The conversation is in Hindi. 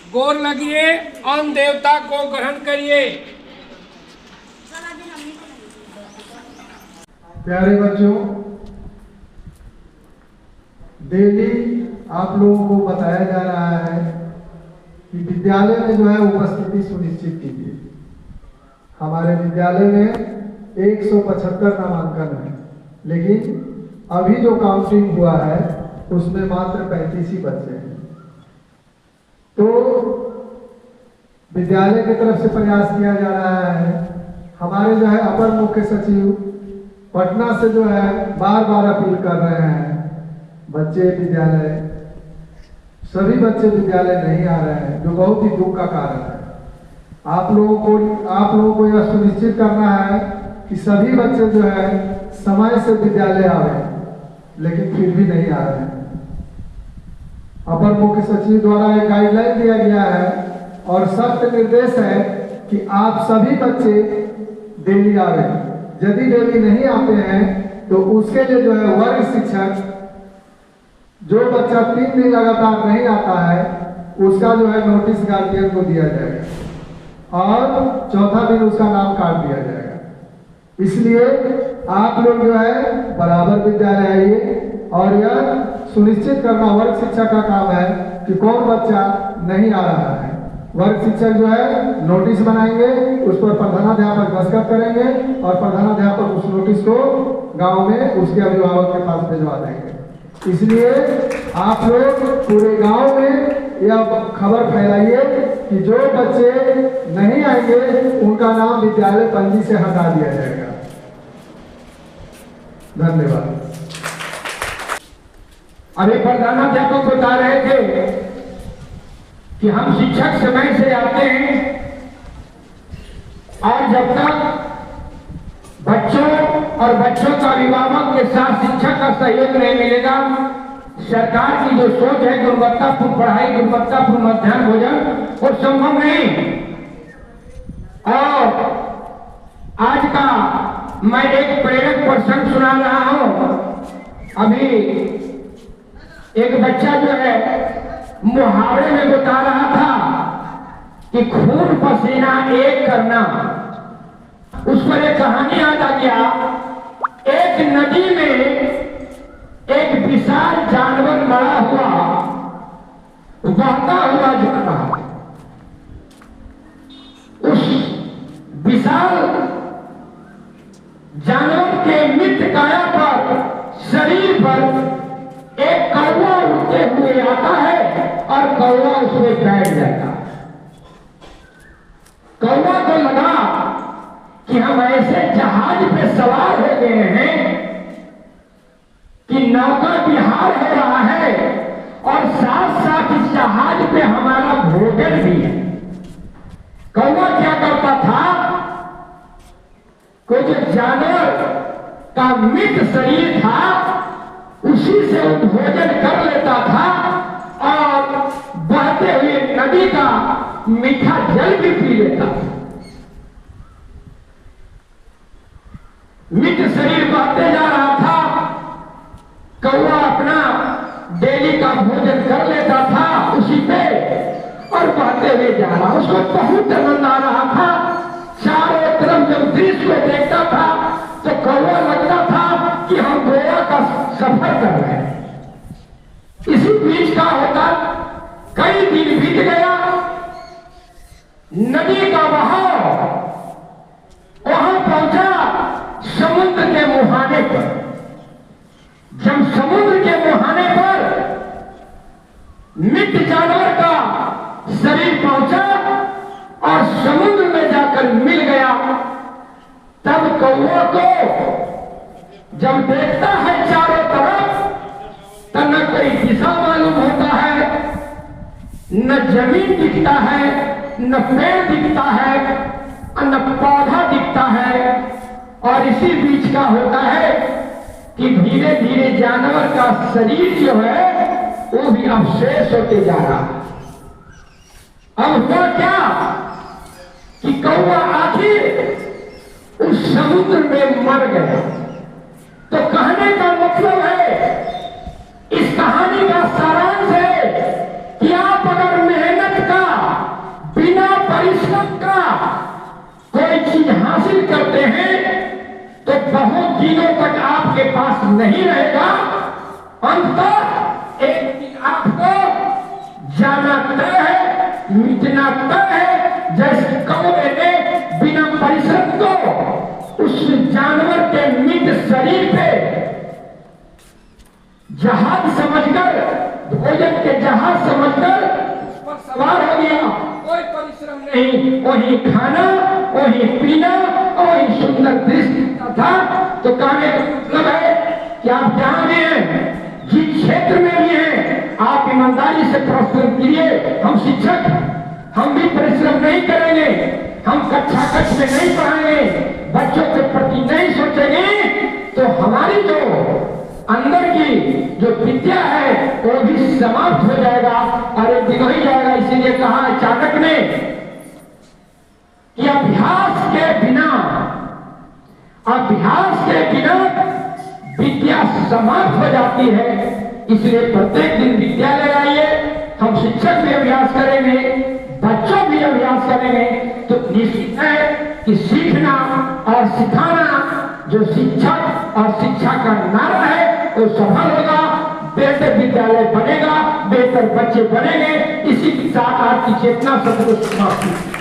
गोर लगिए, अन्न देवता को ग्रहण करिए। प्यारे बच्चों, डेली आप लोगों को बताया जा रहा है कि विद्यालय में जो है उपस्थिति सुनिश्चित कीजिए। हमारे विद्यालय में 175 नामांकन है, लेकिन अभी जो काउंटिंग हुआ है उसमें मात्र 35 ही बच्चे हैं। तो विद्यालय की तरफ से प्रयास किया जा रहा है। हमारे जो है अपर मुख्य सचिव पटना से जो है बार बार अपील कर रहे हैं, बच्चे विद्यालय, सभी बच्चे विद्यालय नहीं आ रहे हैं, जो बहुत ही दुख का कारण है। आप लोगों को यह सुनिश्चित करना है कि सभी बच्चे जो है समय से विद्यालय आवे, लेकिन फिर भी नहीं आ रहे हैं। अपर मुख्य सचिव द्वारा एक गाइडलाइन दिया गया है और सख्त निर्देश है कि आप सभी बच्चे डेली आवे। यदि डेली नहीं आते हैं तो उसके लिए जो है वर्ग शिक्षक, जो बच्चा 3 दिन लगातार नहीं आता है उसका जो है नोटिस गार्जियन को दिया जाएगा और चौथा दिन उसका नाम काट दिया जाएगा। इसलिए आप लोग जो है बराबर विद्यालय आइए और यह सुनिश्चित करना वर्ग शिक्षक का काम है कि कौन बच्चा नहीं आ रहा है। वर्ग शिक्षक जो है नोटिस बनाएंगे, उस पर प्रधानाध्यापक दस्तखत करेंगे और प्रधानाध्यापक उस नोटिस को गांव में उसके अभिभावक के पास भिजवा देंगे। इसलिए आप लोग पूरे गांव में यह खबर फैलाइए कि जो बच्चे नहीं आएंगे उनका नाम विद्यालय पंजी से हटा दिया जाएगा। धन्यवाद। अभी प्रधानाध्यापक बता रहे थे कि हम शिक्षक समय से आते हैं और जब तक बच्चों और बच्चों का अभिभावक के साथ शिक्षक का सहयोग नहीं मिलेगा, सरकार की जो सोच है गुणवत्तापूर्ण पढ़ाई, गुणवत्तापूर्ण मध्याह्न भोजन, वो संभव नहीं। और आज का मैं एक प्रेरक प्रसंग सुना रहा हूं। अभी एक बच्चा जो है मुहावरे में बता रहा था कि खून पसीना एक करना। उस पर एक कहानी याद आ गया। एक नदी में एक विशाल जानवर मरा हुआ बहता हुआ जा रहा। उस विशाल जानवर के मृत काया पर, शरीर पर एक कौवा उड़ते हुए आता है और कौवा उसमें बैठ जाता। कौवा को लगा कि हम ऐसे जहाज पे सवार हो गए हैं कि नौका विहार हो रहा है और साथ साथ इस जहाज पे हमारा भोजन भी है। कौवा क्या करता था, कोई जो जानवर का मृत शरीर था उसी से वो भोजन कर लेता था और बहते हुए नदी का मीठा जल भी पी लेता था। मृत शरीर बहते जा रहा था, कौवा अपना डेली का भोजन कर लेता था उसी पे और बहते हुए जा रहा। उसको बहुत आनंद आ रहा था। चारों तरफ जब दृश्य को देखता था तो कौवा लगता था कि हम गोवा का सफर कर रहे हैं। इसी बीच का होता कई दिन बीत गया। नदी का बहाव वहां पहुंचा समुद्र के मुहाने पर। जब समुद्र के मुहाने पर मृत जानवर का शरीर पहुंचा और समुद्र में जाकर मिल गया, तब कौवा को जब देखता है चारों तरफ, तब न कोई दिशा मालूम होता है, न जमीन दिखता है, न पेड़ दिखता है, न पौधा दिखता है। और इसी बीच का होता है कि धीरे धीरे जानवर का शरीर जो है वो भी अवशेष होते जा रहा है। अब हुआ क्या कि कौवा आखिर उस समुद्र में मर गया। तो कहने का मतलब है, इस कहानी का सारांश है कि आप अगर मेहनत का करते हैं तो बहुत दिनों तक आपके पास नहीं रहेगा। अंततः एक दिन आपको जाना तय है, मिटना तय है। जैसे कौवे ने बिना परिश्रम को उस जानवर के मृत शरीर पे जहाज समझकर, भोजन के जहाज समझकर उस पर सवार हो गया, कोई परिश्रम नहीं, वही खाना, वही पीना, वही सुंदर दृश्य था। तो कहने का मतलब है कि आप जहां भी हैं, जिस क्षेत्र में भी हैं, आप ईमानदारी से परिश्रम कीजिए। हम शिक्षक, हम भी परिश्रम नहीं करेंगे, हम कक्षा कक्ष में नहीं पढ़ाएंगे, बच्चों के प्रति नहीं सोचेंगे, तो हमारी जो अंदर की जो विद्या है वो भी समाप्त हो जाएगा और एक दिन हो ही जाएगा। इसीलिए कहा चाणक्य ने कि अभ्यास के बिना विद्या समाप्त हो जाती है। इसलिए प्रत्येक दिन विद्यालय आइए, हम शिक्षक भी अभ्यास करेंगे, बच्चों भी अभ्यास करेंगे, तो निश्चित है कि सीखना और सिखाना जो शिक्षक और शिक्षा का नारा है वो सफल होगा, बेहतर विद्यालय बनेगा, बेहतर बच्चे बनेंगे। इसी के साथ आज की चेतना सदगुरु समाप्ति।